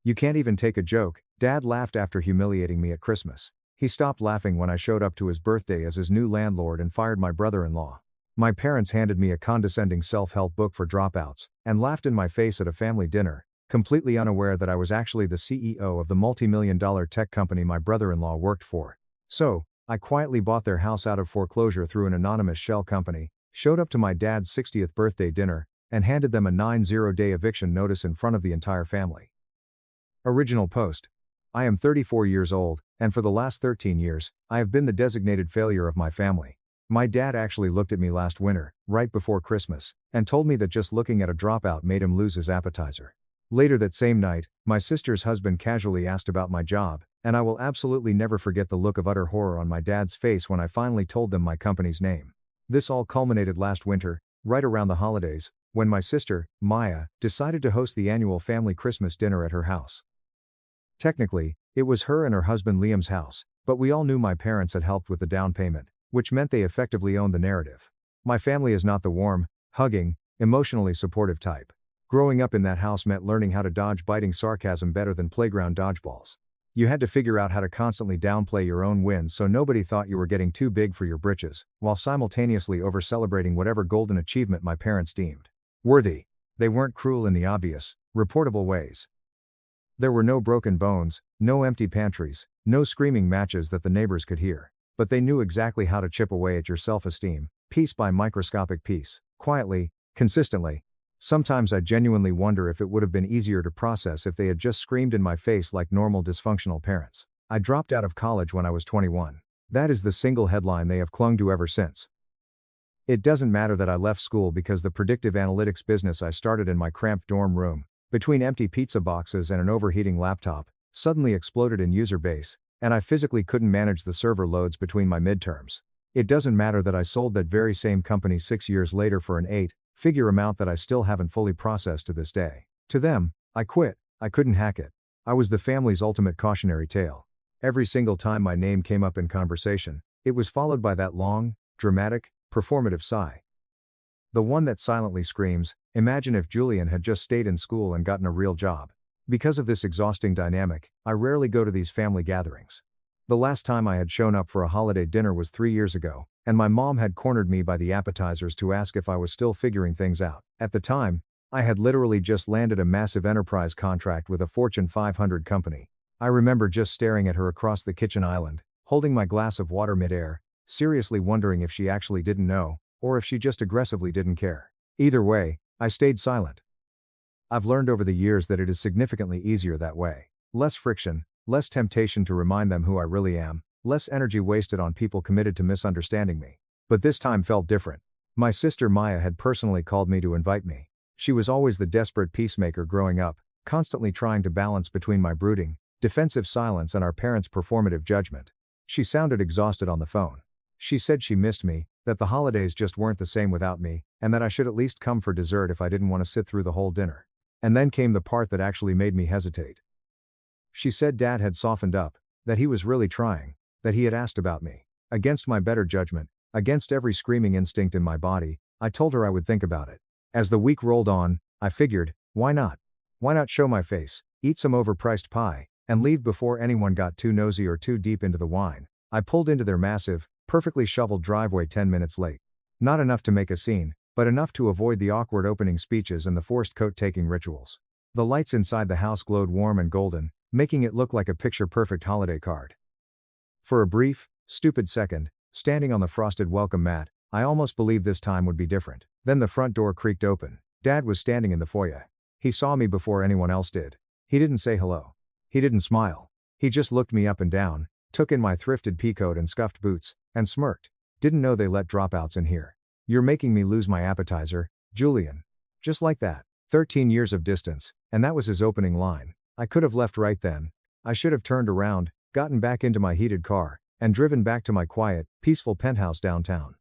You can't even take a joke. Dad laughed after humiliating me at Christmas. He stopped laughing when I showed up to his birthday as his new landlord and fired my brother-in-law. My parents handed me a condescending self-help book for dropouts, and laughed in my face at a family dinner, completely unaware that I was actually the CEO of the multi-million-dollar tech company my brother-in-law worked for. So, I quietly bought their house out of foreclosure through an anonymous shell company, showed up to my dad's 60th birthday dinner, and handed them a 90-day eviction notice in front of the entire family. Original post. I am 34 years old, and for the last 13 years, I have been the designated failure of my family. My dad actually looked at me last winter, right before Christmas, and told me that just looking at a dropout made him lose his appetizer. Later that same night, my sister's husband casually asked about my job, and I will absolutely never forget the look of utter horror on my dad's face when I finally told them my company's name. This all culminated last winter, right around the holidays, when my sister, Maya, decided to host the annual family Christmas dinner at her house. Technically, it was her and her husband Liam's house, but we all knew my parents had helped with the down payment, which meant they effectively owned the narrative. My family is not the warm, hugging, emotionally supportive type. Growing up in that house meant learning how to dodge biting sarcasm better than playground dodgeballs. You had to figure out how to constantly downplay your own wins so nobody thought you were getting too big for your britches, while simultaneously over-celebrating whatever golden achievement my parents deemed worthy. They weren't cruel in the obvious, reportable ways. There were no broken bones, no empty pantries, no screaming matches that the neighbors could hear. But they knew exactly how to chip away at your self-esteem, piece by microscopic piece, quietly, consistently. Sometimes I genuinely wonder if it would have been easier to process if they had just screamed in my face like normal dysfunctional parents. I dropped out of college when I was 21. That is the single headline they have clung to ever since. It doesn't matter that I left school because the predictive analytics business I started in my cramped dorm room, between empty pizza boxes and an overheating laptop, suddenly exploded in user base, and I physically couldn't manage the server loads between my midterms. It doesn't matter that I sold that very same company 6 years later for an 8-figure amount that I still haven't fully processed to this day. To them, I quit. I couldn't hack it. I was the family's ultimate cautionary tale. Every single time my name came up in conversation, it was followed by that long, dramatic, performative sigh. The one that silently screams, "Imagine if Julian had just stayed in school and gotten a real job." Because of this exhausting dynamic, I rarely go to these family gatherings. The last time I had shown up for a holiday dinner was 3 years ago, and my mom had cornered me by the appetizers to ask if I was still figuring things out. At the time, I had literally just landed a massive enterprise contract with a Fortune 500 company. I remember just staring at her across the kitchen island, holding my glass of water midair, seriously wondering if she actually didn't know, or if she just aggressively didn't care. Either way, I stayed silent. I've learned over the years that it is significantly easier that way. Less friction, less temptation to remind them who I really am, less energy wasted on people committed to misunderstanding me. But this time felt different. My sister Maya had personally called me to invite me. She was always the desperate peacemaker growing up, constantly trying to balance between my brooding, defensive silence and our parents' performative judgment. She sounded exhausted on the phone. She said she missed me, that the holidays just weren't the same without me, and that I should at least come for dessert if I didn't want to sit through the whole dinner. And then came the part that actually made me hesitate. She said Dad had softened up, that he was really trying, that he had asked about me. Against my better judgment, against every screaming instinct in my body, I told her I would think about it. As the week rolled on, I figured, why not? Why not show my face, eat some overpriced pie, and leave before anyone got too nosy or too deep into the wine? I pulled into their massive, perfectly shoveled driveway 10 minutes late. Not enough to make a scene, but enough to avoid the awkward opening speeches and the forced coat-taking rituals. The lights inside the house glowed warm and golden, making it look like a picture-perfect holiday card. For a brief, stupid second, standing on the frosted welcome mat, I almost believed this time would be different. Then the front door creaked open. Dad was standing in the foyer. He saw me before anyone else did. He didn't say hello. He didn't smile. He just looked me up and down, took in my thrifted peacoat and scuffed boots, and smirked. Didn't know they let dropouts in here. You're making me lose my appetizer, Julian. Just like that. 13 years of distance, and that was his opening line. I could have left right then. I should have turned around, gotten back into my heated car, and driven back to my quiet, peaceful penthouse downtown.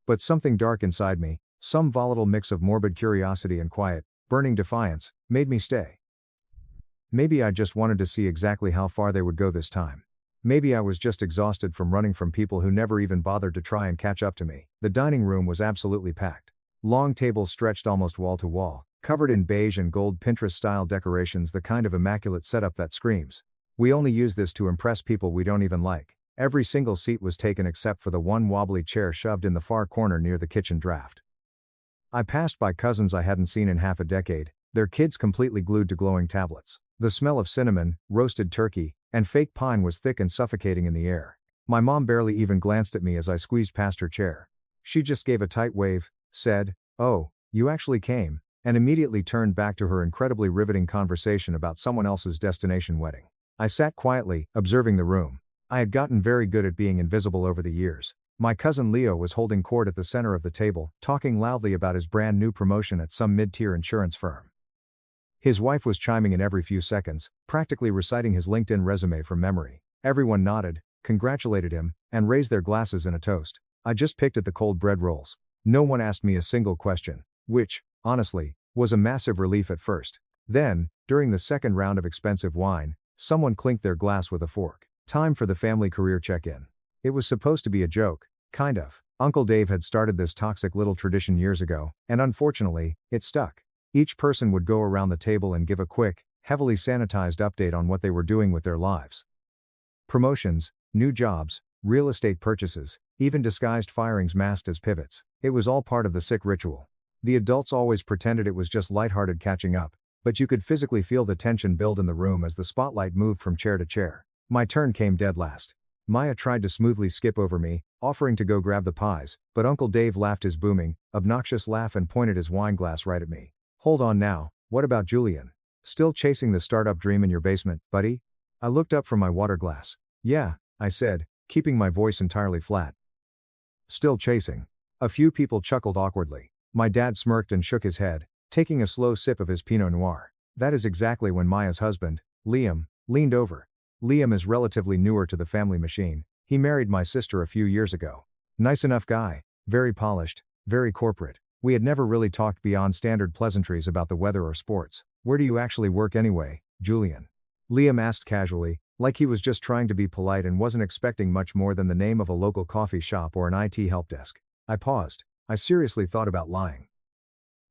But something dark inside me, some volatile mix of morbid curiosity and quiet, burning defiance, made me stay. Maybe I just wanted to see exactly how far they would go this time. Maybe I was just exhausted from running from people who never even bothered to try and catch up to me. The dining room was absolutely packed. Long tables stretched almost wall to wall, covered in beige and gold Pinterest-style decorations, the kind of immaculate setup that screams, "We only use this to impress people we don't even like." Every single seat was taken except for the one wobbly chair shoved in the far corner near the kitchen draft. I passed by cousins I hadn't seen in half a decade, their kids completely glued to glowing tablets. The smell of cinnamon, roasted turkey, and fake pine was thick and suffocating in the air. My mom barely even glanced at me as I squeezed past her chair. She just gave a tight wave, said, "Oh, you actually came," and immediately turned back to her incredibly riveting conversation about someone else's destination wedding. I sat quietly, observing the room. I had gotten very good at being invisible over the years. My cousin Leo was holding court at the center of the table, talking loudly about his brand new promotion at some mid-tier insurance firm. His wife was chiming in every few seconds, practically reciting his LinkedIn resume from memory. Everyone nodded, congratulated him, and raised their glasses in a toast. I just picked at the cold bread rolls. No one asked me a single question, which, honestly, was a massive relief at first. Then, during the second round of expensive wine, someone clinked their glass with a fork. Time for the family career check-in. It was supposed to be a joke, kind of. Uncle Dave had started this toxic little tradition years ago, and unfortunately, it stuck. Each person would go around the table and give a quick, heavily sanitized update on what they were doing with their lives. Promotions, new jobs, real estate purchases, even disguised firings masked as pivots. It was all part of the sick ritual. The adults always pretended it was just lighthearted catching up, but you could physically feel the tension build in the room as the spotlight moved from chair to chair. My turn came dead last. Maya tried to smoothly skip over me, offering to go grab the pies, but Uncle Dave laughed his booming, obnoxious laugh and pointed his wine glass right at me. "Hold on now, what about Julian? Still chasing the startup dream in your basement, buddy?" I looked up from my water glass. "Yeah," I said, keeping my voice entirely flat. "Still chasing." A few people chuckled awkwardly. My dad smirked and shook his head, taking a slow sip of his Pinot Noir. That is exactly when Maya's husband, Liam, leaned over. Liam is relatively newer to the family machine. He married my sister a few years ago. Nice enough guy, very polished, very corporate. We had never really talked beyond standard pleasantries about the weather or sports. "Where do you actually work anyway, Julian?" Liam asked casually, like he was just trying to be polite and wasn't expecting much more than the name of a local coffee shop or an IT help desk. I paused. I seriously thought about lying.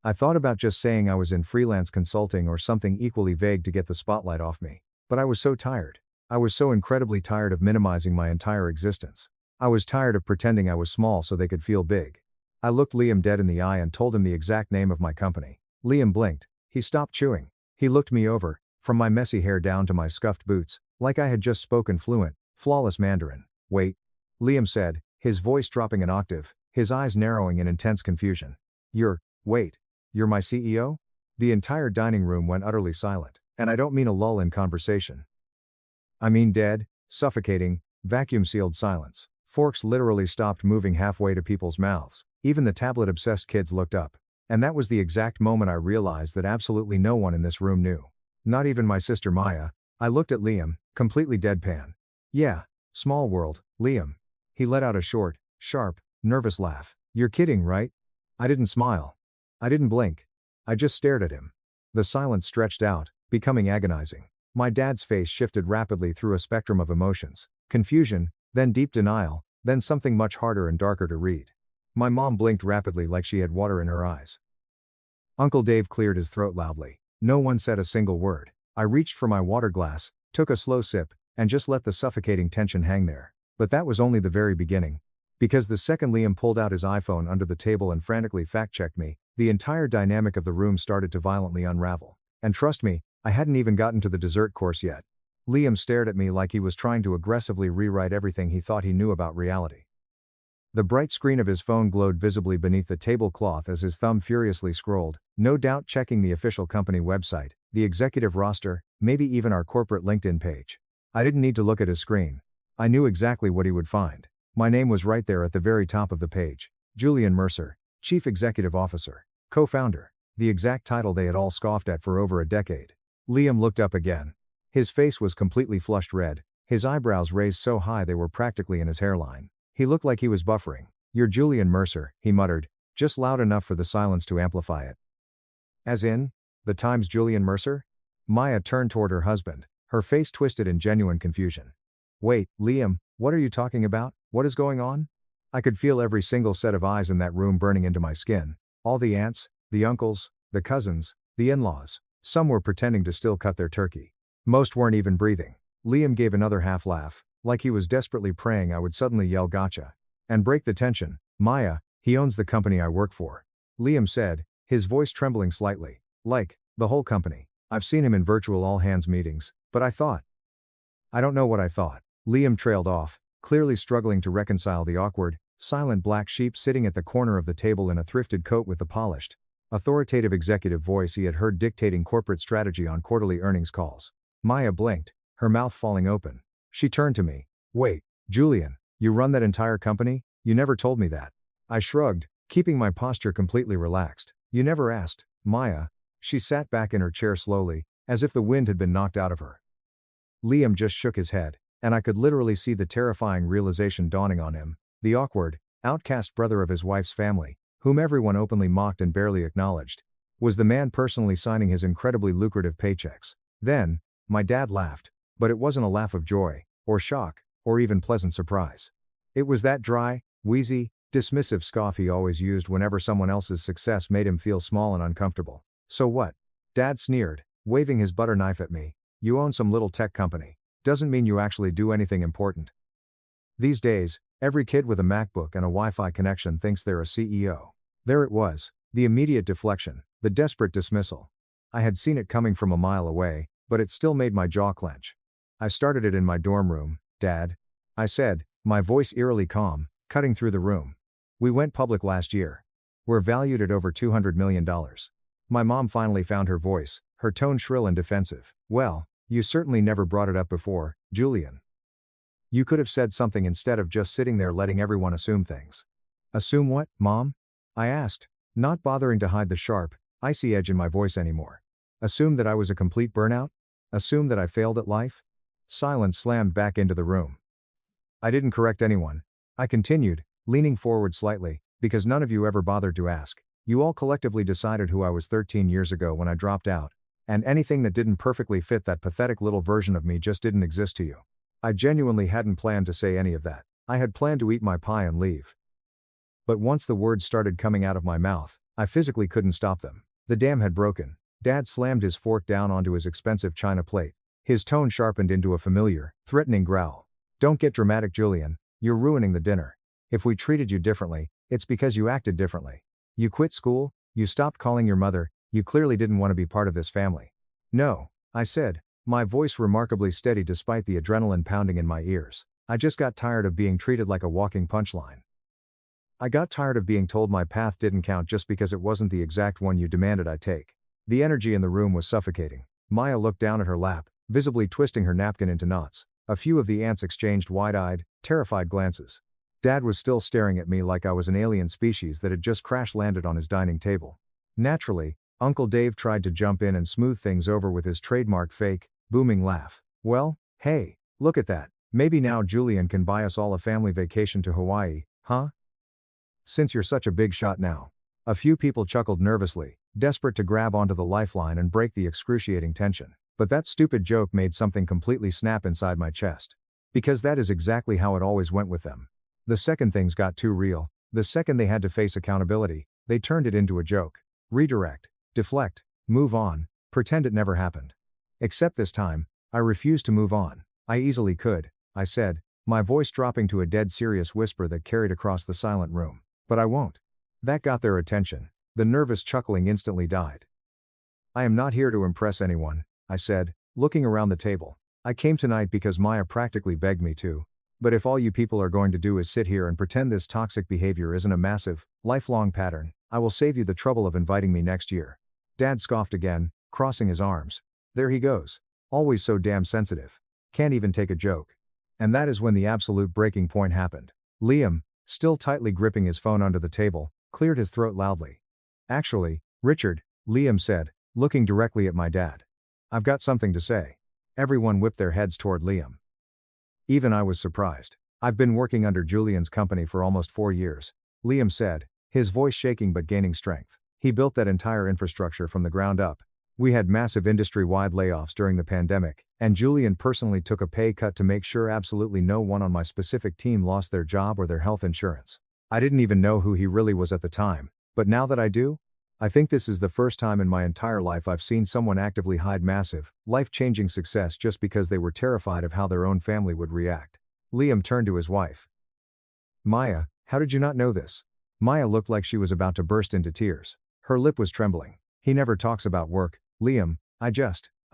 I thought about just saying I was in freelance consulting or something equally vague to get the spotlight off me. But I was so tired. I was so incredibly tired of minimizing my entire existence. I was tired of pretending I was small so they could feel big. I looked Liam dead in the eye and told him the exact name of my company. Liam blinked. He stopped chewing. He looked me over, from my messy hair down to my scuffed boots, like I had just spoken fluent, flawless Mandarin. "Wait," Liam said, his voice dropping an octave, his eyes narrowing in intense confusion. Wait, you're my CEO?" The entire dining room went utterly silent, and I don't mean a lull in conversation. I mean dead, suffocating, vacuum-sealed silence. Forks literally stopped moving halfway to people's mouths. Even the tablet-obsessed kids looked up. And that was the exact moment I realized that absolutely no one in this room knew. Not even my sister Maya. I looked at Liam, completely deadpan. "Yeah, small world, Liam." He let out a short, sharp, nervous laugh. "You're kidding, right?" I didn't smile. I didn't blink. I just stared at him. The silence stretched out, becoming agonizing. My dad's face shifted rapidly through a spectrum of emotions. Confusion, then deep denial, then something much harder and darker to read. My mom blinked rapidly like she had water in her eyes. Uncle Dave cleared his throat loudly. No one said a single word. I reached for my water glass, took a slow sip, and just let the suffocating tension hang there. But that was only the very beginning. Because the second Liam pulled out his iPhone under the table and frantically fact-checked me, the entire dynamic of the room started to violently unravel. And trust me, I hadn't even gotten to the dessert course yet. Liam stared at me like he was trying to aggressively rewrite everything he thought he knew about reality. The bright screen of his phone glowed visibly beneath the tablecloth as his thumb furiously scrolled, no doubt checking the official company website, the executive roster, maybe even our corporate LinkedIn page. I didn't need to look at his screen. I knew exactly what he would find. My name was right there at the very top of the page. Julian Mercer, Chief Executive Officer, Co-founder, the exact title they had all scoffed at for over a decade. Liam looked up again. His face was completely flushed red, his eyebrows raised so high they were practically in his hairline. He looked like he was buffering. "You're Julian Mercer," he muttered, just loud enough for the silence to amplify it. "As in, the Times Julian Mercer?" Maya turned toward her husband, her face twisted in genuine confusion. "Wait, Liam, what are you talking about? What is going on?" I could feel every single set of eyes in that room burning into my skin. All the aunts, the uncles, the cousins, The in-laws. Some were pretending to still cut their turkey. Most weren't even breathing. Liam gave another half laugh, like he was desperately praying I would suddenly yell gotcha. And break the tension. Maya, he owns the company I work for. Liam said, his voice trembling slightly. Like, the whole company. I've seen him in virtual all-hands meetings, but I don't know what I thought. Liam trailed off, clearly struggling to reconcile the awkward, silent black sheep sitting at the corner of the table in a thrifted coat with the polished, authoritative executive voice he had heard dictating corporate strategy on quarterly earnings calls. Maya blinked, her mouth falling open. She turned to me. Wait, Julian, you run that entire company? You never told me that. I shrugged, keeping my posture completely relaxed. You never asked, Maya. She sat back in her chair slowly, as if the wind had been knocked out of her. Liam just shook his head, and I could literally see the terrifying realization dawning on him. The awkward, outcast brother of his wife's family, whom everyone openly mocked and barely acknowledged, was the man personally signing his incredibly lucrative paychecks. Then, my dad laughed, but it wasn't a laugh of joy, or shock, or even pleasant surprise. It was that dry, wheezy, dismissive scoff he always used whenever someone else's success made him feel small and uncomfortable. So what? Dad sneered, waving his butter knife at me. You own some little tech company. Doesn't mean you actually do anything important. These days, every kid with a MacBook and a Wi-Fi connection thinks they're a CEO. There it was, the immediate deflection, the desperate dismissal. I had seen it coming from a mile away, but it still made my jaw clench. I started it in my dorm room, Dad. I said, my voice eerily calm, cutting through the room. We went public last year. We're valued at over $200 million. My mom finally found her voice, her tone shrill and defensive. Well, you certainly never brought it up before, Julian. You could have said something instead of just sitting there letting everyone assume things. Assume what, Mom? I asked, not bothering to hide the sharp, icy edge in my voice anymore. Assume that I was a complete burnout? Assume that I failed at life? Silence slammed back into the room. I didn't correct anyone. I continued, leaning forward slightly, because none of you ever bothered to ask. You all collectively decided who I was 13 years ago when I dropped out. And anything that didn't perfectly fit that pathetic little version of me just didn't exist to you. I genuinely hadn't planned to say any of that. I had planned to eat my pie and leave. But once the words started coming out of my mouth, I physically couldn't stop them. The dam had broken. Dad slammed his fork down onto his expensive china plate. His tone sharpened into a familiar, threatening growl. Don't get dramatic, Julian. You're ruining the dinner. If we treated you differently, it's because you acted differently. You quit school, you stopped calling your mother, you clearly didn't want to be part of this family. No, I said, my voice remarkably steady despite the adrenaline pounding in my ears. I just got tired of being treated like a walking punchline. I got tired of being told my path didn't count just because it wasn't the exact one you demanded I take. The energy in the room was suffocating. Maya looked down at her lap, visibly twisting her napkin into knots. A few of the aunts exchanged wide-eyed, terrified glances. Dad was still staring at me like I was an alien species that had just crash-landed on his dining table. Naturally, Uncle Dave tried to jump in and smooth things over with his trademark fake, booming laugh. Well, hey, look at that. Maybe now Julian can buy us all a family vacation to Hawaii, huh? Since you're such a big shot now. A few people chuckled nervously, desperate to grab onto the lifeline and break the excruciating tension. But that stupid joke made something completely snap inside my chest. Because that is exactly how it always went with them. The second things got too real, the second they had to face accountability, they turned it into a joke. Redirect, deflect, move on, pretend it never happened. Except this time, I refused to move on. I easily could, I said, my voice dropping to a dead serious whisper that carried across the silent room. But I won't. That got their attention. The nervous chuckling instantly died. I am not here to impress anyone, I said, looking around the table. I came tonight because Maya practically begged me to. But if all you people are going to do is sit here and pretend this toxic behavior isn't a massive, lifelong pattern, I will save you the trouble of inviting me next year. Dad scoffed again, crossing his arms. There he goes. Always so damn sensitive. Can't even take a joke. And that is when the absolute breaking point happened. Liam, still tightly gripping his phone under the table, cleared his throat loudly. Actually, Richard, Liam said, looking directly at my dad. I've got something to say. Everyone whipped their heads toward Liam. Even I was surprised. I've been working under Julian's company for almost 4 years, Liam said, his voice shaking but gaining strength. He built that entire infrastructure from the ground up. We had massive industry-wide layoffs during the pandemic, and Julian personally took a pay cut to make sure absolutely no one on my specific team lost their job or their health insurance. I didn't even know who he really was at the time, but now that I do, I think this is the first time in my entire life I've seen someone actively hide massive, life-changing success just because they were terrified of how their own family would react. Liam turned to his wife. Maya, how did you not know this? Maya looked like she was about to burst into tears. Her lip was trembling. He never talks about work, Liam. I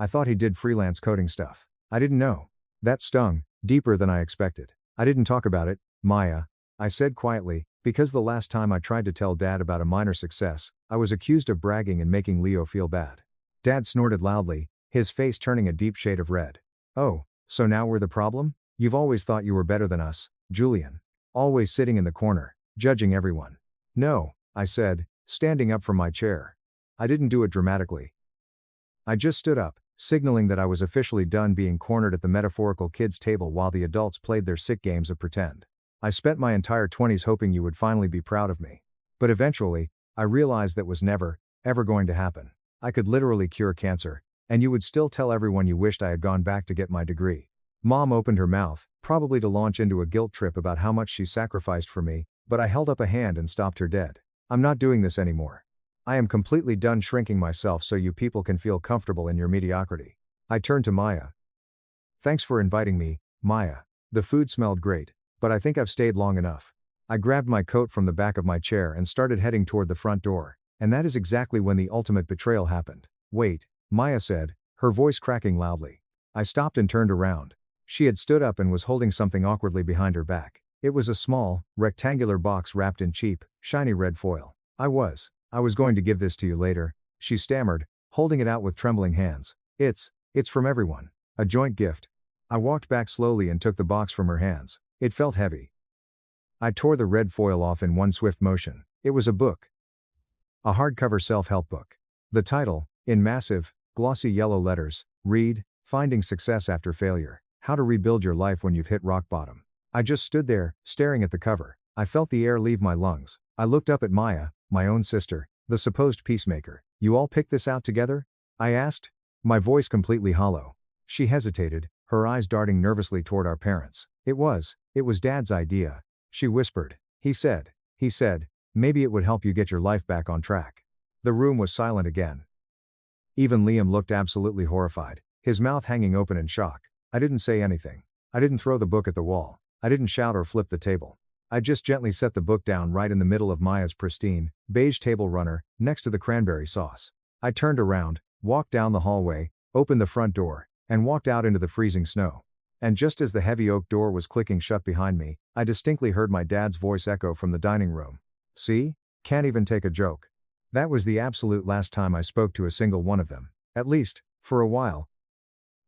thought he did freelance coding stuff. I didn't know. That stung, deeper than I expected. I didn't talk about it, Maya, I said quietly, because the last time I tried to tell Dad about a minor success, I was accused of bragging and making Leo feel bad. Dad snorted loudly, his face turning a deep shade of red. Oh, so now we're the problem? You've always thought you were better than us, Julian. Always sitting in the corner, judging everyone. No, I said, standing up from my chair. I didn't do it dramatically. I just stood up, signaling that I was officially done being cornered at the metaphorical kids' table while the adults played their sick games of pretend. I spent my entire 20s hoping you would finally be proud of me. But eventually, I realized that was never, ever going to happen. I could literally cure cancer, and you would still tell everyone you wished I had gone back to get my degree. Mom opened her mouth, probably to launch into a guilt trip about how much she sacrificed for me, but I held up a hand and stopped her dead. I'm not doing this anymore. I am completely done shrinking myself so you people can feel comfortable in your mediocrity. I turned to Maya. Thanks for inviting me, Maya. The food smelled great, but I think I've stayed long enough. I grabbed my coat from the back of my chair and started heading toward the front door, and that is exactly when the ultimate betrayal happened. Wait, Maya said, her voice cracking loudly. I stopped and turned around. She had stood up and was holding something awkwardly behind her back. It was a small, rectangular box wrapped in cheap, shiny red foil. I was going to give this to you later, she stammered, holding it out with trembling hands. It's from everyone. A joint gift. I walked back slowly and took the box from her hands. It felt heavy. I tore the red foil off in one swift motion. It was a book. A hardcover self-help book. The title, in massive, glossy yellow letters, read, Finding Success After Failure, How to Rebuild Your Life When You've Hit Rock Bottom. I just stood there, staring at the cover. I felt the air leave my lungs. I looked up at Maya, my own sister, the supposed peacemaker. You all picked this out together? I asked, my voice completely hollow. She hesitated, her eyes darting nervously toward our parents. It was Dad's idea, she whispered. He said, maybe it would help you get your life back on track. The room was silent again. Even Liam looked absolutely horrified, his mouth hanging open in shock. I didn't say anything. I didn't throw the book at the wall. I didn't shout or flip the table. I just gently set the book down right in the middle of Maya's pristine, beige table runner, next to the cranberry sauce. I turned around, walked down the hallway, opened the front door, and walked out into the freezing snow. And just as the heavy oak door was clicking shut behind me, I distinctly heard my dad's voice echo from the dining room. See? Can't even take a joke. That was the absolute last time I spoke to a single one of them. At least, for a while.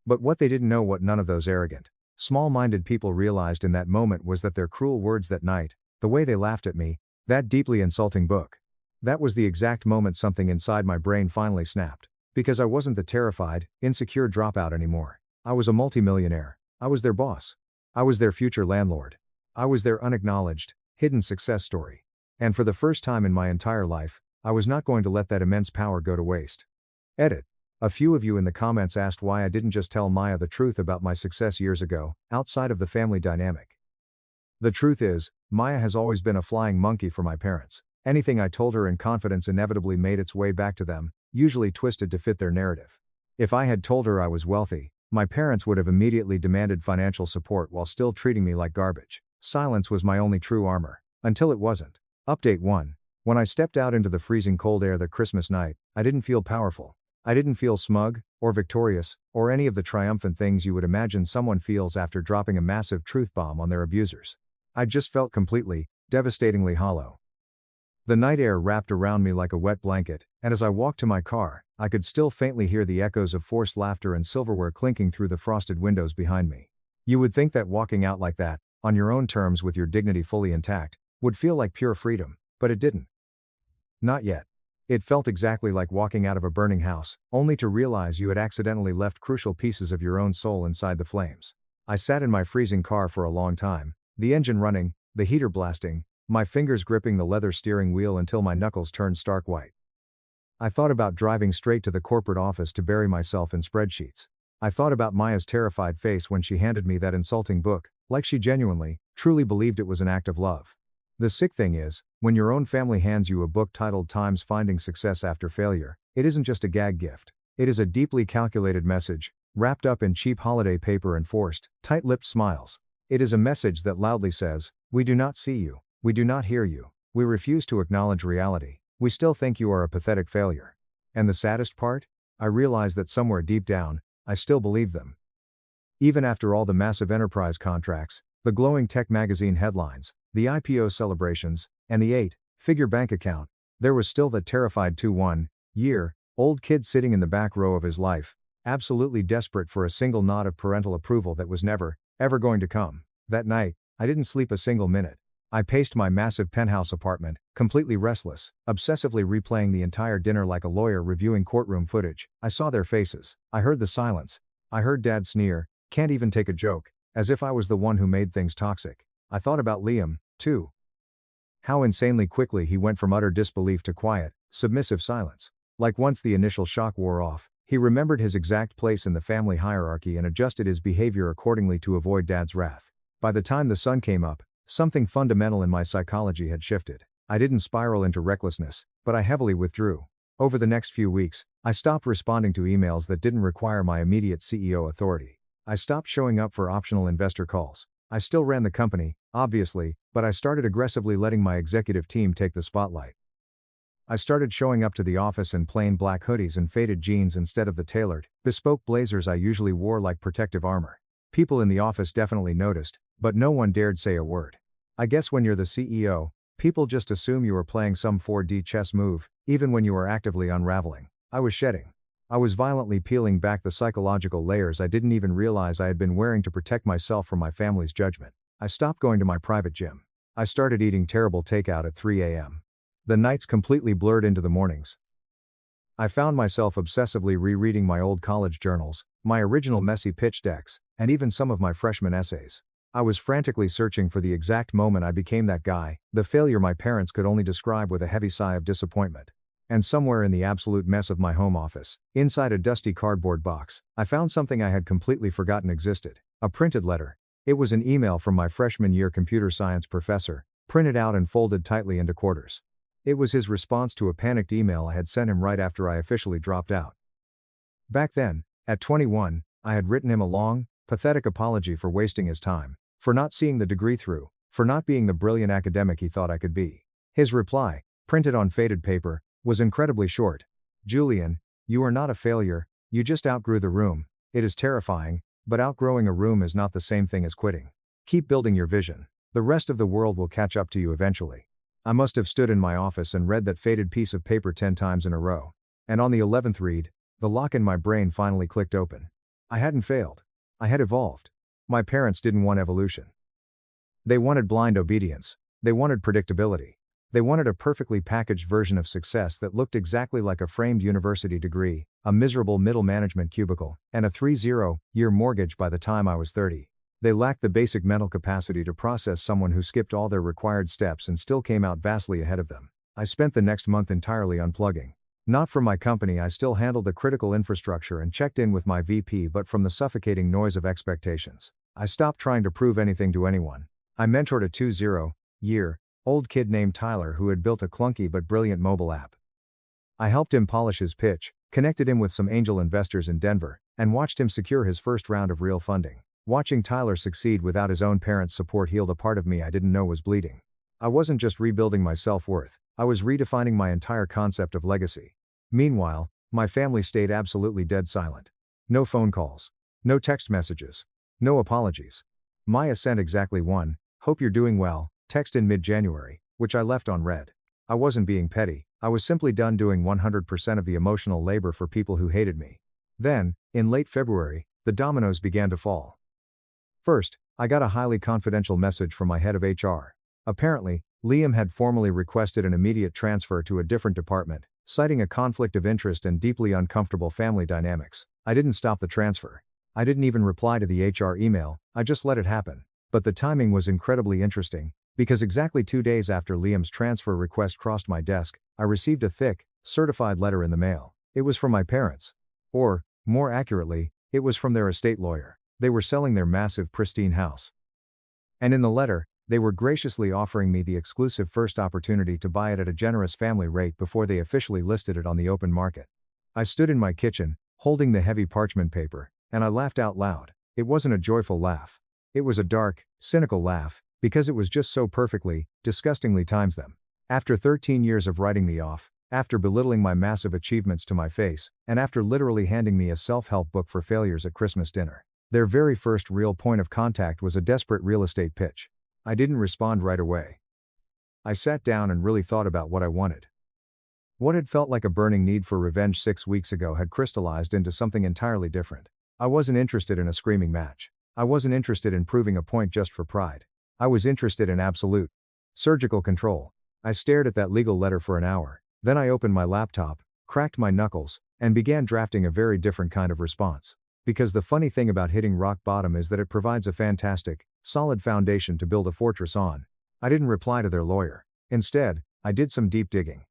But what they didn't know, what none of those arrogant, small-minded people realized in that moment, was that their cruel words that night, the way they laughed at me, that deeply insulting book. That was the exact moment something inside my brain finally snapped. Because I wasn't the terrified, insecure dropout anymore. I was a multimillionaire. I was their boss. I was their future landlord. I was their unacknowledged, hidden success story. And for the first time in my entire life, I was not going to let that immense power go to waste. Edit. A few of you in the comments asked why I didn't just tell Maya the truth about my success years ago, outside of the family dynamic. The truth is, Maya has always been a flying monkey for my parents. Anything I told her in confidence inevitably made its way back to them, usually twisted to fit their narrative. If I had told her I was wealthy, my parents would have immediately demanded financial support while still treating me like garbage. Silence was my only true armor. Until it wasn't. Update 1. When I stepped out into the freezing cold air that Christmas night, I didn't feel powerful. I didn't feel smug, or victorious, or any of the triumphant things you would imagine someone feels after dropping a massive truth bomb on their abusers. I just felt completely, devastatingly hollow. The night air wrapped around me like a wet blanket, and as I walked to my car, I could still faintly hear the echoes of forced laughter and silverware clinking through the frosted windows behind me. You would think that walking out like that, on your own terms with your dignity fully intact, would feel like pure freedom, but it didn't. Not yet. It felt exactly like walking out of a burning house, only to realize you had accidentally left crucial pieces of your own soul inside the flames. I sat in my freezing car for a long time, the engine running, the heater blasting, my fingers gripping the leather steering wheel until my knuckles turned stark white. I thought about driving straight to the corporate office to bury myself in spreadsheets. I thought about Maya's terrified face when she handed me that insulting book, like she genuinely, truly believed it was an act of love. The sick thing is, When your own family hands you a book titled Times Finding Success After Failure, it isn't just a gag gift. It is a deeply calculated message, wrapped up in cheap holiday paper and forced, tight-lipped smiles. It is a message that loudly says, "We do not see you, we do not hear you, we refuse to acknowledge reality, we still think you are a pathetic failure." And the saddest part? I realize that somewhere deep down, I still believe them. Even after all the massive enterprise contracts, the glowing tech magazine headlines, the IPO celebrations, and the 8-figure bank account, there was still that terrified 21-year-old kid sitting in the back row of his life, absolutely desperate for a single nod of parental approval that was never, ever going to come. That night, I didn't sleep a single minute. I paced my massive penthouse apartment, completely restless, obsessively replaying the entire dinner like a lawyer reviewing courtroom footage. I saw their faces. I heard the silence. I heard Dad sneer, "Can't even take a joke," as if I was the one who made things toxic. I thought about Liam, too. How insanely quickly he went from utter disbelief to quiet, submissive silence. Like once the initial shock wore off, he remembered his exact place in the family hierarchy and adjusted his behavior accordingly to avoid Dad's wrath. By the time the sun came up, something fundamental in my psychology had shifted. I didn't spiral into recklessness, but I heavily withdrew. Over the next few weeks, I stopped responding to emails that didn't require my immediate CEO authority. I stopped showing up for optional investor calls. I still ran the company, obviously, but I started aggressively letting my executive team take the spotlight. I started showing up to the office in plain black hoodies and faded jeans instead of the tailored, bespoke blazers I usually wore like protective armor. People in the office definitely noticed, but no one dared say a word. I guess when you're the CEO, people just assume you are playing some 4D chess move, even when you are actively unraveling. I was shedding. I was violently peeling back the psychological layers I didn't even realize I had been wearing to protect myself from my family's judgment. I stopped going to my private gym. I started eating terrible takeout at 3 a.m. The nights completely blurred into the mornings. I found myself obsessively rereading my old college journals, my original messy pitch decks, and even some of my freshman essays. I was frantically searching for the exact moment I became that guy, the failure my parents could only describe with a heavy sigh of disappointment. And somewhere in the absolute mess of my home office, inside a dusty cardboard box, I found something I had completely forgotten existed. A printed letter. It was an email from my freshman year computer science professor, printed out and folded tightly into quarters. It was his response to a panicked email I had sent him right after I officially dropped out. Back then, at 21, I had written him a long, pathetic apology for wasting his time, for not seeing the degree through, for not being the brilliant academic he thought I could be. His reply, printed on faded paper, was incredibly short. "Julian, you are not a failure, you just outgrew the room. It is terrifying, but outgrowing a room is not the same thing as quitting. Keep building your vision. The rest of the world will catch up to you eventually." I must have stood in my office and read that faded piece of paper 10 times in a row. And on the 11th read, the lock in my brain finally clicked open. I hadn't failed. I had evolved. My parents didn't want evolution. They wanted blind obedience. They wanted predictability. They wanted a perfectly packaged version of success that looked exactly like a framed university degree, a miserable middle management cubicle, and a 30-year mortgage by the time I was 30. They lacked the basic mental capacity to process someone who skipped all their required steps and still came out vastly ahead of them. I spent the next month entirely unplugging. Not from my company, I still handled the critical infrastructure and checked in with my VP, but from the suffocating noise of expectations. I stopped trying to prove anything to anyone. I mentored a 20-year-old kid named Tyler who had built a clunky but brilliant mobile app. I helped him polish his pitch, connected him with some angel investors in Denver, and watched him secure his first round of real funding. Watching Tyler succeed without his own parents' support healed a part of me I didn't know was bleeding. I wasn't just rebuilding my self-worth, I was redefining my entire concept of legacy. Meanwhile, my family stayed absolutely dead silent. No phone calls. No text messages. No apologies. Maya sent exactly one, "Hope you're doing well," text in mid-January, which I left on read. I wasn't being petty, I was simply done doing 100% of the emotional labor for people who hated me. Then, in late February, the dominoes began to fall. First, I got a highly confidential message from my head of HR. Apparently, Liam had formally requested an immediate transfer to a different department, citing a conflict of interest and deeply uncomfortable family dynamics. I didn't stop the transfer. I didn't even reply to the HR email, I just let it happen. But the timing was incredibly interesting, because exactly 2 days after Liam's transfer request crossed my desk, I received a thick, certified letter in the mail. It was from my parents. Or, more accurately, it was from their estate lawyer. They were selling their massive, pristine house. And in the letter, They were graciously offering me the exclusive first opportunity to buy it at a generous family rate before they officially listed it on the open market. I stood in my kitchen, holding the heavy parchment paper, and I laughed out loud. It wasn't a joyful laugh. It was a dark, cynical laugh, because it was just so perfectly, disgustingly times them. After 13 years of writing me off, after belittling my massive achievements to my face, and after literally handing me a self-help book for failures at Christmas dinner, their very first real point of contact was a desperate real estate pitch. I didn't respond right away. I sat down and really thought about what I wanted. What had felt like a burning need for revenge 6 weeks ago had crystallized into something entirely different. I wasn't interested in a screaming match. I wasn't interested in proving a point just for pride. I was interested in absolute, surgical control. I stared at that legal letter for an hour, then I opened my laptop, cracked my knuckles, and began drafting a very different kind of response. Because the funny thing about hitting rock bottom is that it provides a fantastic, solid foundation to build a fortress on. I didn't reply to their lawyer. Instead, I did some deep digging.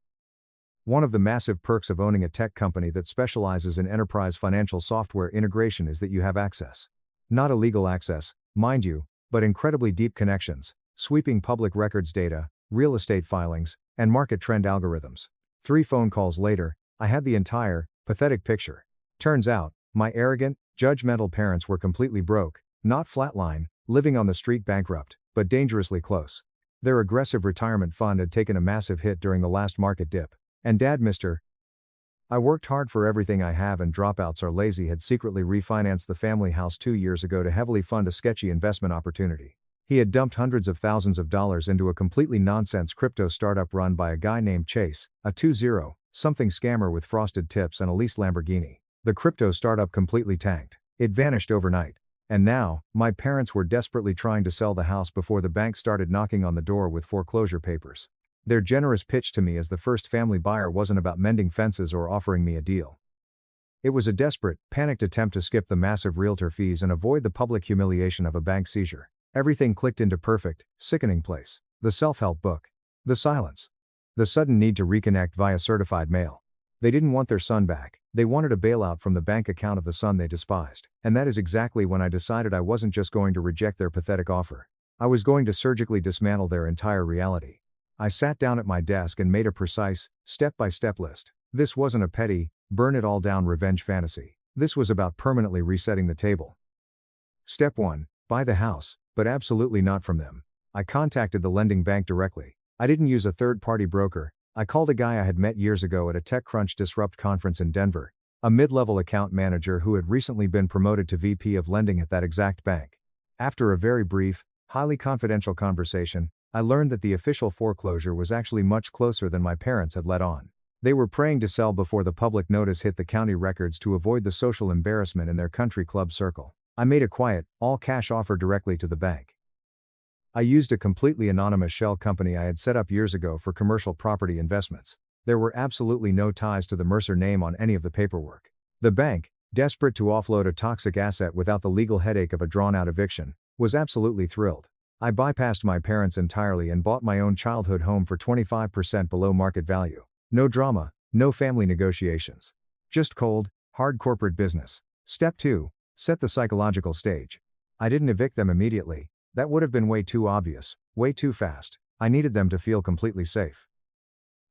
One of the massive perks of owning a tech company that specializes in enterprise financial software integration is that you have access. Not illegal access, mind you, but incredibly deep connections, sweeping public records data, real estate filings, and market trend algorithms. 3 phone calls later, I had the entire, pathetic picture. Turns out, my arrogant, judgmental parents were completely broke, not flatline, living on the street bankrupt, but dangerously close. Their aggressive retirement fund had taken a massive hit during the last market dip. And Dad, I worked hard for everything I have and dropouts are lazy, had secretly refinanced the family house 2 years ago to heavily fund a sketchy investment opportunity. He had dumped hundreds of thousands of dollars into a completely nonsense crypto startup run by a guy named Chase, a 20-something scammer with frosted tips and a leased Lamborghini. The crypto startup completely tanked. It vanished overnight. And now, my parents were desperately trying to sell the house before the bank started knocking on the door with foreclosure papers. Their generous pitch to me as the first family buyer wasn't about mending fences or offering me a deal. It was a desperate, panicked attempt to skip the massive realtor fees and avoid the public humiliation of a bank seizure. Everything clicked into perfect, sickening place. The self-help book. The silence. The sudden need to reconnect via certified mail. They didn't want their son back. They wanted a bailout from the bank account of the son they despised. And that is exactly when I decided I wasn't just going to reject their pathetic offer. I was going to surgically dismantle their entire reality. I sat down at my desk and made a precise, step-by-step list. This wasn't a petty, burn-it-all-down revenge fantasy. This was about permanently resetting the table. Step 1. Buy the house, but absolutely not from them. I contacted the lending bank directly. I didn't use a third-party broker. I called a guy I had met years ago at a TechCrunch Disrupt conference in Denver, a mid-level account manager who had recently been promoted to VP of lending at that exact bank. After a very brief, highly confidential conversation, I learned that the official foreclosure was actually much closer than my parents had let on. They were praying to sell before the public notice hit the county records to avoid the social embarrassment in their country club circle. I made a quiet, all-cash offer directly to the bank. I used a completely anonymous shell company I had set up years ago for commercial property investments. There were absolutely no ties to the Mercer name on any of the paperwork. The bank, desperate to offload a toxic asset without the legal headache of a drawn-out eviction, was absolutely thrilled. I bypassed my parents entirely and bought my own childhood home for 25% below market value. No drama, no family negotiations. Just cold, hard corporate business. Step 2. Set the psychological stage. I didn't evict them immediately. That would have been way too obvious, way too fast. I needed them to feel completely safe.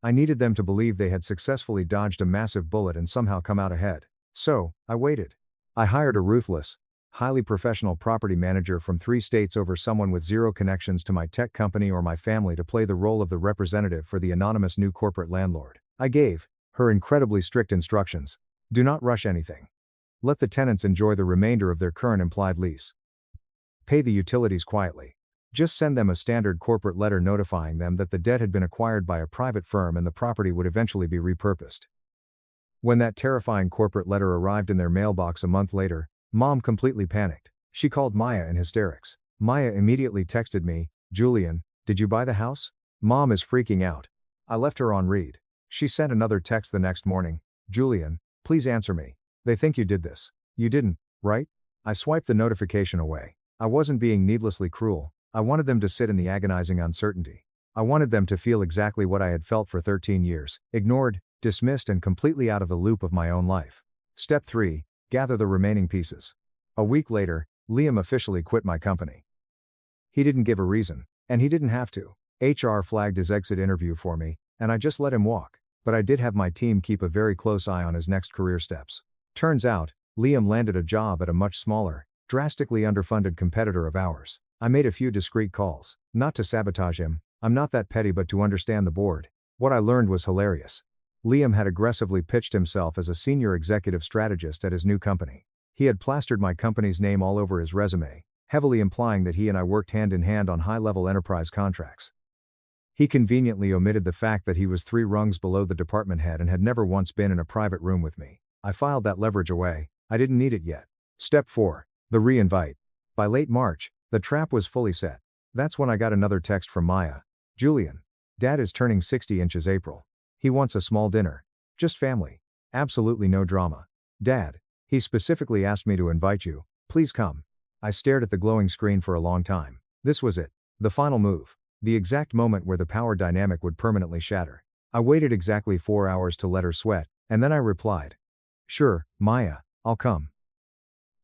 I needed them to believe they had successfully dodged a massive bullet and somehow come out ahead. So, I waited. I hired a ruthless, highly professional property manager from 3 states over someone with zero connections to my tech company or my family to play the role of the representative for the anonymous new corporate landlord. I gave her incredibly strict instructions. Do not rush anything. Let the tenants enjoy the remainder of their current implied lease. Pay the utilities quietly. Just send them a standard corporate letter notifying them that the debt had been acquired by a private firm and the property would eventually be repurposed. When that terrifying corporate letter arrived in their mailbox a month later, Mom completely panicked. She called Maya in hysterics. Maya immediately texted me, "Julian, did you buy the house? Mom is freaking out." I left her on read. She sent another text the next morning, "Julian, please answer me. They think you did this. You didn't, right?" I swiped the notification away. I wasn't being needlessly cruel. I wanted them to sit in the agonizing uncertainty. I wanted them to feel exactly what I had felt for 13 years, ignored, dismissed and completely out of the loop of my own life. Step 3. Gather the remaining pieces. A week later, Liam officially quit my company. He didn't give a reason. And he didn't have to. HR flagged his exit interview for me, and I just let him walk. But I did have my team keep a very close eye on his next career steps. Turns out, Liam landed a job at a much smaller, drastically underfunded competitor of ours. I made a few discreet calls, not to sabotage him, I'm not that petty, but to understand the board. What I learned was hilarious. Liam had aggressively pitched himself as a senior executive strategist at his new company. He had plastered my company's name all over his resume, heavily implying that he and I worked hand in hand on high-level enterprise contracts. He conveniently omitted the fact that he was 3 rungs below the department head and had never once been in a private room with me. I filed that leverage away, I didn't need it yet. Step 4. The re-invite. By late March, the trap was fully set. That's when I got another text from Maya. Julian. Dad is turning 60 inches April. He wants a small dinner. Just family. Absolutely no drama. Dad. He specifically asked me to invite you, please come. I stared at the glowing screen for a long time. This was it. The final move. The exact moment where the power dynamic would permanently shatter. I waited exactly 4 hours to let her sweat, and then I replied. Sure, Maya, I'll come.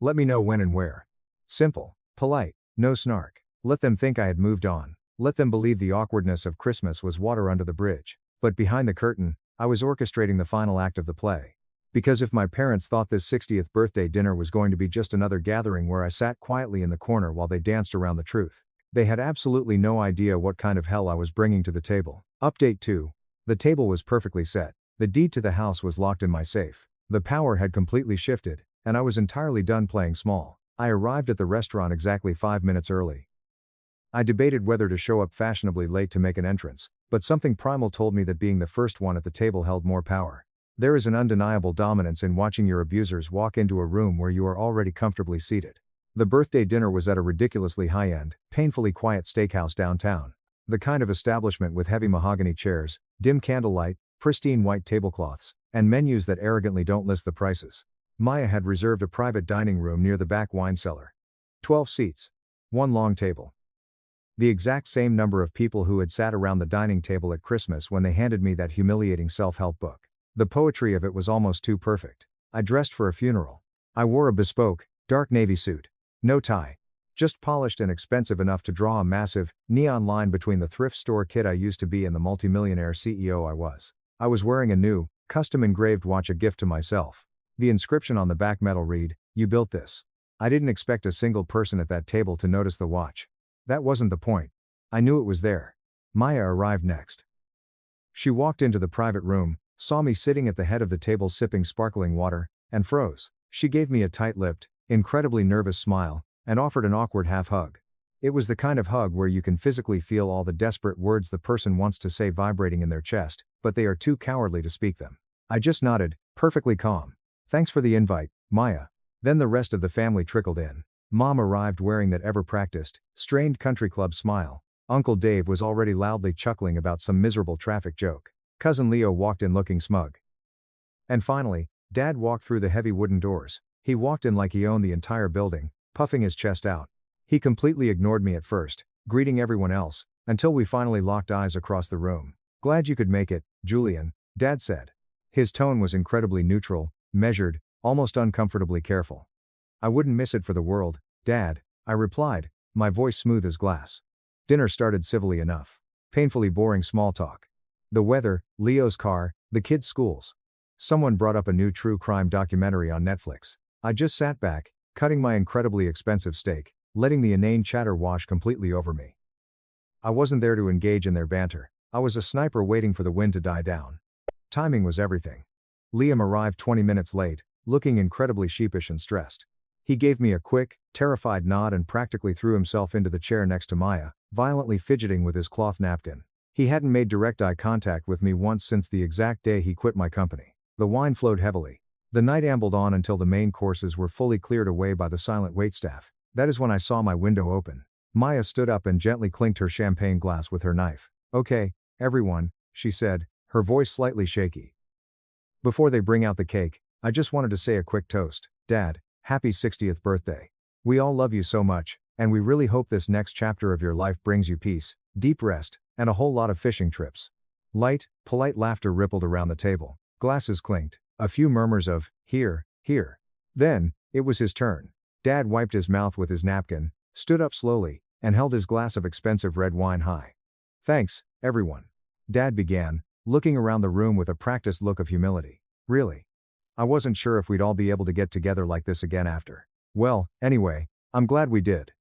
Let me know when and where. Simple, polite, no snark. Let them think I had moved on. Let them believe the awkwardness of Christmas was water under the bridge. But behind the curtain, I was orchestrating the final act of the play. Because if my parents thought this 60th birthday dinner was going to be just another gathering where I sat quietly in the corner while they danced around the truth, they had absolutely no idea what kind of hell I was bringing to the table. Update 2. The table was perfectly set. The deed to the house was locked in my safe. The power had completely shifted, and I was entirely done playing small. I arrived at the restaurant exactly 5 minutes early. I debated whether to show up fashionably late to make an entrance, but something primal told me that being the first one at the table held more power. There is an undeniable dominance in watching your abusers walk into a room where you are already comfortably seated. The birthday dinner was at a ridiculously high-end, painfully quiet steakhouse downtown. The kind of establishment with heavy mahogany chairs, dim candlelight, pristine white tablecloths, and menus that arrogantly don't list the prices. Maya had reserved a private dining room near the back wine cellar. 12 seats. 1 long table. The exact same number of people who had sat around the dining table at Christmas when they handed me that humiliating self-help book. The poetry of it was almost too perfect. I dressed for a funeral. I wore a bespoke, dark navy suit. No tie. Just polished and expensive enough to draw a massive, neon line between the thrift store kid I used to be and the multimillionaire CEO I was. I was wearing a new, custom-engraved watch, a gift to myself. The inscription on the back metal read, "You built this." I didn't expect a single person at that table to notice the watch. That wasn't the point. I knew it was there. Maya arrived next. She walked into the private room, saw me sitting at the head of the table sipping sparkling water, and froze. She gave me a tight-lipped, incredibly nervous smile, and offered an awkward half-hug. It was the kind of hug where you can physically feel all the desperate words the person wants to say vibrating in their chest, but they are too cowardly to speak them. I just nodded, perfectly calm. Thanks for the invite, Maya. Then the rest of the family trickled in. Mom arrived wearing that ever-practiced, strained country club smile. Uncle Dave was already loudly chuckling about some miserable traffic joke. Cousin Leo walked in looking smug. And finally, Dad walked through the heavy wooden doors. He walked in like he owned the entire building, puffing his chest out. He completely ignored me at first, greeting everyone else, until we finally locked eyes across the room. Glad you could make it, Julian, Dad said. His tone was incredibly neutral, measured, almost uncomfortably careful. I wouldn't miss it for the world, Dad, I replied, my voice smooth as glass. Dinner started civilly enough. Painfully boring small talk. The weather, Leo's car, the kids' schools. Someone brought up a new true crime documentary on Netflix. I just sat back, cutting my incredibly expensive steak, letting the inane chatter wash completely over me. I wasn't there to engage in their banter. I was a sniper waiting for the wind to die down. Timing was everything. Liam arrived 20 minutes late, looking incredibly sheepish and stressed. He gave me a quick, terrified nod and practically threw himself into the chair next to Maya, violently fidgeting with his cloth napkin. He hadn't made direct eye contact with me once since the exact day he quit my company. The wine flowed heavily. The night ambled on until the main courses were fully cleared away by the silent waitstaff. That is when I saw my window open. Maya stood up and gently clinked her champagne glass with her knife. Okay, everyone, she said, her voice slightly shaky. Before they bring out the cake, I just wanted to say a quick toast. Dad, happy 60th birthday. We all love you so much, and we really hope this next chapter of your life brings you peace, deep rest, and a whole lot of fishing trips. Light, polite laughter rippled around the table. Glasses clinked. A few murmurs of, here, here. Then, it was his turn. Dad wiped his mouth with his napkin, stood up slowly, and held his glass of expensive red wine high. Thanks, everyone. Dad began, looking around the room with a practiced look of humility. Really? I wasn't sure if we'd all be able to get together like this again after. Well, anyway, I'm glad we did.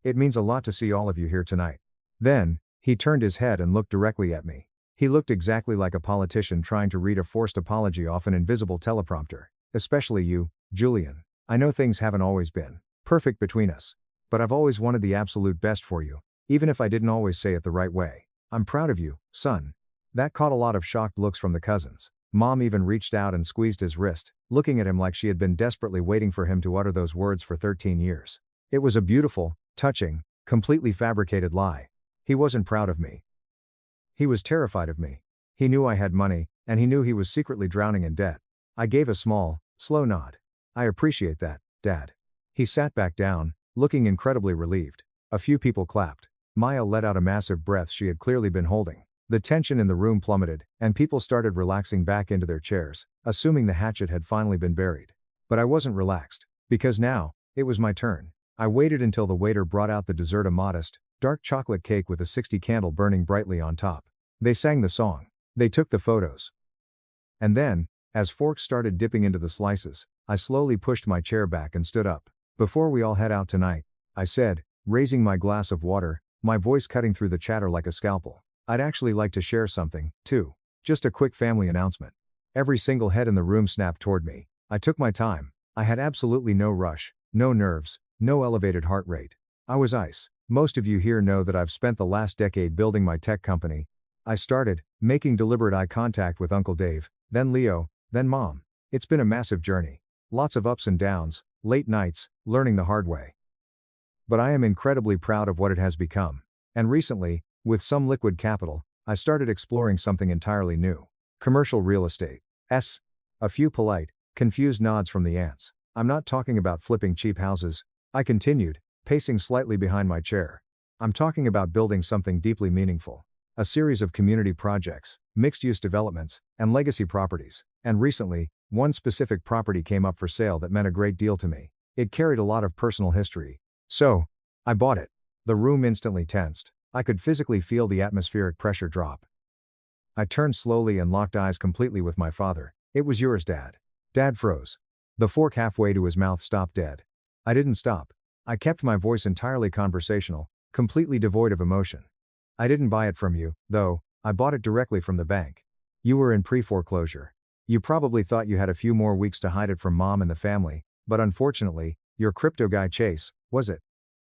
It means a lot to see all of you here tonight. Then, he turned his head and looked directly at me. He looked exactly like a politician trying to read a forced apology off an invisible teleprompter. Especially you, Julian. I know things haven't always been perfect between us. But I've always wanted the absolute best for you, even if I didn't always say it the right way. I'm proud of you, son. That caught a lot of shocked looks from the cousins. Mom even reached out and squeezed his wrist, looking at him like she had been desperately waiting for him to utter those words for 13 years. It was a beautiful, touching, completely fabricated lie. He wasn't proud of me. He was terrified of me. He knew I had money, and he knew he was secretly drowning in debt. I gave a small, slow nod. I appreciate that, Dad. He sat back down, looking incredibly relieved. A few people clapped. Maya let out a massive breath she had clearly been holding. The tension in the room plummeted, and people started relaxing back into their chairs, assuming the hatchet had finally been buried. But I wasn't relaxed, because now, it was my turn. I waited until the waiter brought out the dessert, a modest, dark chocolate cake with a 60 candle burning brightly on top. They sang the song. They took the photos. And then, as forks started dipping into the slices, I slowly pushed my chair back and stood up. Before we all head out tonight, I said, raising my glass of water, my voice cutting through the chatter like a scalpel. I'd actually like to share something, too. Just a quick family announcement. Every single head in the room snapped toward me. I took my time. I had absolutely no rush, no nerves, no elevated heart rate. I was ice. Most of you here know that I've spent the last decade building my tech company. I started, making deliberate eye contact with Uncle Dave, then Leo, then Mom. It's been a massive journey. Lots of ups and downs, late nights, learning the hard way. But I am incredibly proud of what it has become. And recently, with some liquid capital, I started exploring something entirely new. Commercial real estate. A few polite, confused nods from the aunts. I'm not talking about flipping cheap houses, I continued, pacing slightly behind my chair. I'm talking about building something deeply meaningful. A series of community projects, mixed-use developments, and legacy properties. And recently, one specific property came up for sale that meant a great deal to me. It carried a lot of personal history. So, I bought it. The room instantly tensed. I could physically feel the atmospheric pressure drop. I turned slowly and locked eyes completely with my father. It was yours, Dad. Dad froze. The fork halfway to his mouth stopped dead. I didn't stop. I kept my voice entirely conversational, completely devoid of emotion. I didn't buy it from you, though. I bought it directly from the bank. You were in pre-foreclosure. You probably thought you had a few more weeks to hide it from Mom and the family, but unfortunately, your crypto guy Chase, was it?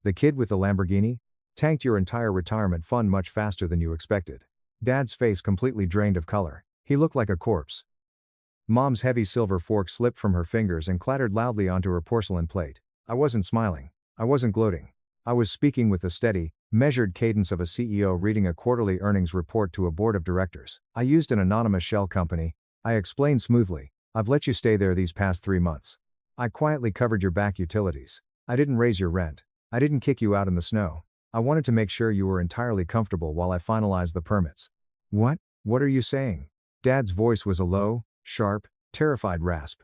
The kid with the Lamborghini? Tanked your entire retirement fund much faster than you expected. Dad's face completely drained of color. He looked like a corpse. Mom's heavy silver fork slipped from her fingers and clattered loudly onto her porcelain plate. I wasn't smiling. I wasn't gloating. I was speaking with the steady, measured cadence of a CEO reading a quarterly earnings report to a board of directors. I used an anonymous shell company. I explained smoothly. I've let you stay there these past 3 months. I quietly covered your back utilities. I didn't raise your rent. I didn't kick you out in the snow. I wanted to make sure you were entirely comfortable while I finalized the permits. What? What are you saying? Dad's voice was a low, sharp, terrified rasp.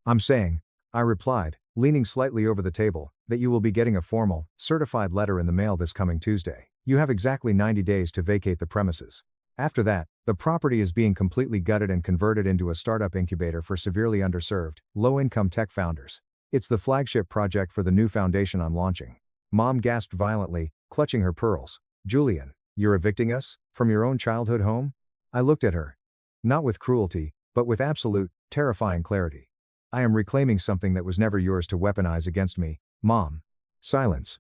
I'm saying, I replied, leaning slightly over the table, that you will be getting a formal, certified letter in the mail this coming Tuesday. You have exactly 90 days to vacate the premises. After that, the property is being completely gutted and converted into a startup incubator for severely underserved, low-income tech founders. It's the flagship project for the new foundation I'm launching. Mom gasped violently, clutching her pearls. Julian, you're evicting us? From your own childhood home? I looked at her. Not with cruelty, but with absolute, terrifying clarity. I am reclaiming something that was never yours to weaponize against me, Mom. Silence.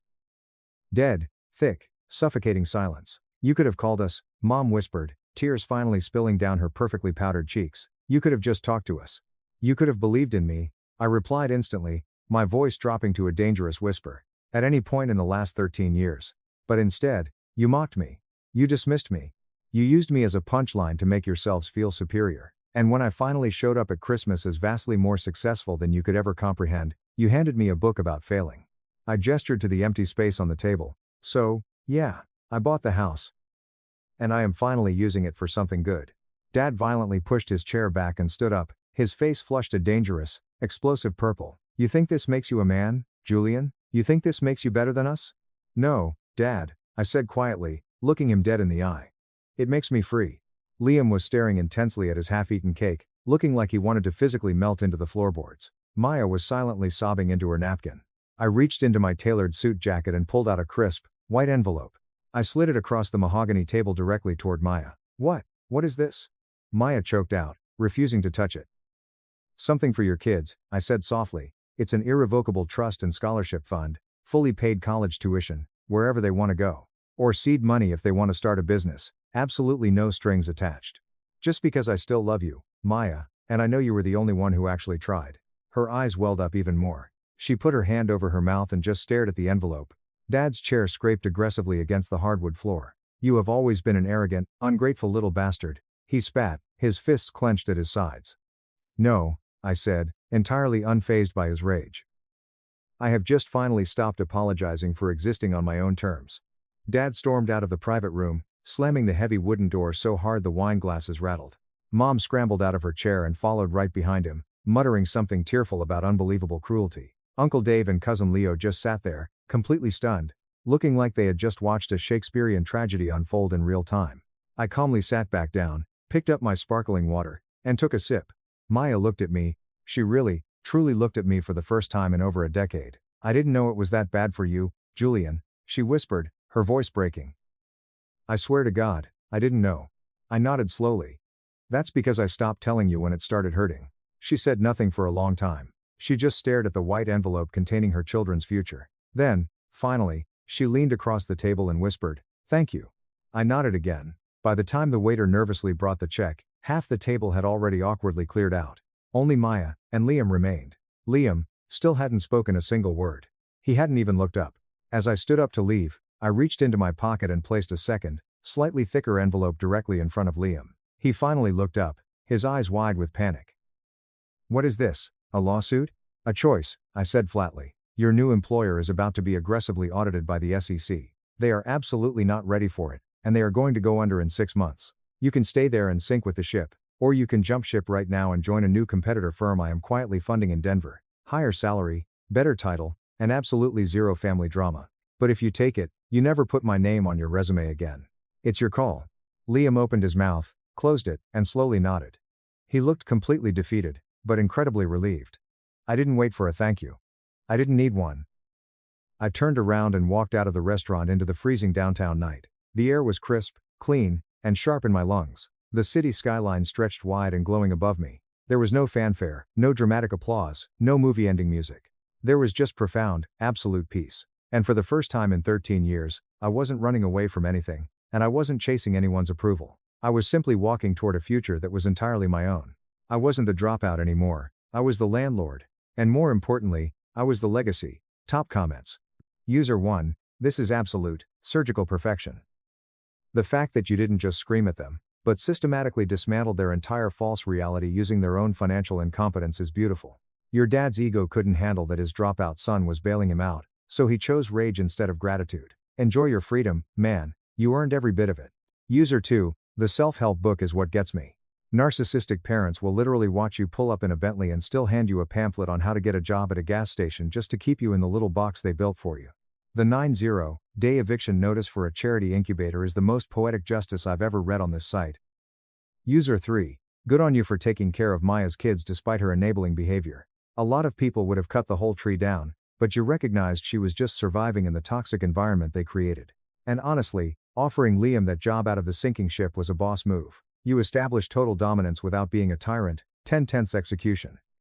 Dead, thick, suffocating silence. You could have called us, Mom whispered, tears finally spilling down her perfectly powdered cheeks. You could have just talked to us. You could have believed in me, I replied instantly, my voice dropping to a dangerous whisper. At any point in the last 13 years. But instead, you mocked me. You dismissed me. You used me as a punchline to make yourselves feel superior. And when I finally showed up at Christmas as vastly more successful than you could ever comprehend, you handed me a book about failing. I gestured to the empty space on the table. So, yeah, I bought the house. And I am finally using it for something good. Dad violently pushed his chair back and stood up, his face flushed a dangerous, explosive purple. You think this makes you a man, Julian? You think this makes you better than us? No, Dad, I said quietly, looking him dead in the eye. It makes me free. Liam was staring intensely at his half-eaten cake, looking like he wanted to physically melt into the floorboards. Maya was silently sobbing into her napkin. I reached into my tailored suit jacket and pulled out a crisp, white envelope. I slid it across the mahogany table directly toward Maya. What is this? Maya choked out, refusing to touch it. Something for your kids, I said softly. It's an irrevocable trust and scholarship fund, fully paid college tuition, wherever they want to go. Or seed money if they want to start a business, absolutely no strings attached. Just because I still love you, Maya, and I know you were the only one who actually tried. Her eyes welled up even more. She put her hand over her mouth and just stared at the envelope. Dad's chair scraped aggressively against the hardwood floor. You have always been an arrogant, ungrateful little bastard, he spat, his fists clenched at his sides. No, I said, entirely unfazed by his rage. I have just finally stopped apologizing for existing on my own terms. Dad stormed out of the private room, slamming the heavy wooden door so hard the wine glasses rattled. Mom scrambled out of her chair and followed right behind him, muttering something tearful about unbelievable cruelty. Uncle Dave and Cousin Leo just sat there, completely stunned, looking like they had just watched a Shakespearean tragedy unfold in real time. I calmly sat back down, picked up my sparkling water, and took a sip. Maya looked at me. She really, truly looked at me for the first time in over a decade. I didn't know it was that bad for you, Julian, she whispered, her voice breaking. I swear to God, I didn't know. I nodded slowly. That's because I stopped telling you when it started hurting. She said nothing for a long time. She just stared at the white envelope containing her children's future. Then, finally, she leaned across the table and whispered, "Thank you." I nodded again. By the time the waiter nervously brought the check, half the table had already awkwardly cleared out. Only Maya and Liam remained. Liam still hadn't spoken a single word. He hadn't even looked up. As I stood up to leave, I reached into my pocket and placed a second, slightly thicker envelope directly in front of Liam. He finally looked up, his eyes wide with panic. What is this, a lawsuit? A choice, I said flatly. Your new employer is about to be aggressively audited by the SEC. They are absolutely not ready for it, and they are going to go under in 6 months. You can stay there and sink with the ship, or you can jump ship right now and join a new competitor firm I am quietly funding in Denver. Higher salary, better title, and absolutely zero family drama. But if you take it, you never put my name on your resume again. It's your call. Liam opened his mouth, closed it, and slowly nodded. He looked completely defeated, but incredibly relieved. I didn't wait for a thank you. I didn't need one. I turned around and walked out of the restaurant into the freezing downtown night. The air was crisp, clean, and sharp in my lungs. The city skyline stretched wide and glowing above me. There was no fanfare, no dramatic applause, no movie-ending music. There was just profound, absolute peace. And for the first time in 13 years, I wasn't running away from anything, and I wasn't chasing anyone's approval. I was simply walking toward a future that was entirely my own. I wasn't the dropout anymore, I was the landlord. And more importantly, I was the legacy. Top comments. User 1, this is absolute, surgical perfection. The fact that you didn't just scream at them, but systematically dismantled their entire false reality using their own financial incompetence is beautiful. Your dad's ego couldn't handle that his dropout son was bailing him out, so he chose rage instead of gratitude. Enjoy your freedom, man, you earned every bit of it. User 2, the self-help book is what gets me. Narcissistic parents will literally watch you pull up in a Bentley and still hand you a pamphlet on how to get a job at a gas station just to keep you in the little box they built for you. The 90-day eviction notice for a charity incubator is the most poetic justice I've ever read on this site. User 3, good on you for taking care of Maya's kids despite her enabling behavior. A lot of people would have cut the whole tree down, but you recognized she was just surviving in the toxic environment they created. And honestly, offering Liam that job out of the sinking ship was a boss move. You established total dominance without being a tyrant. 10/10 execution.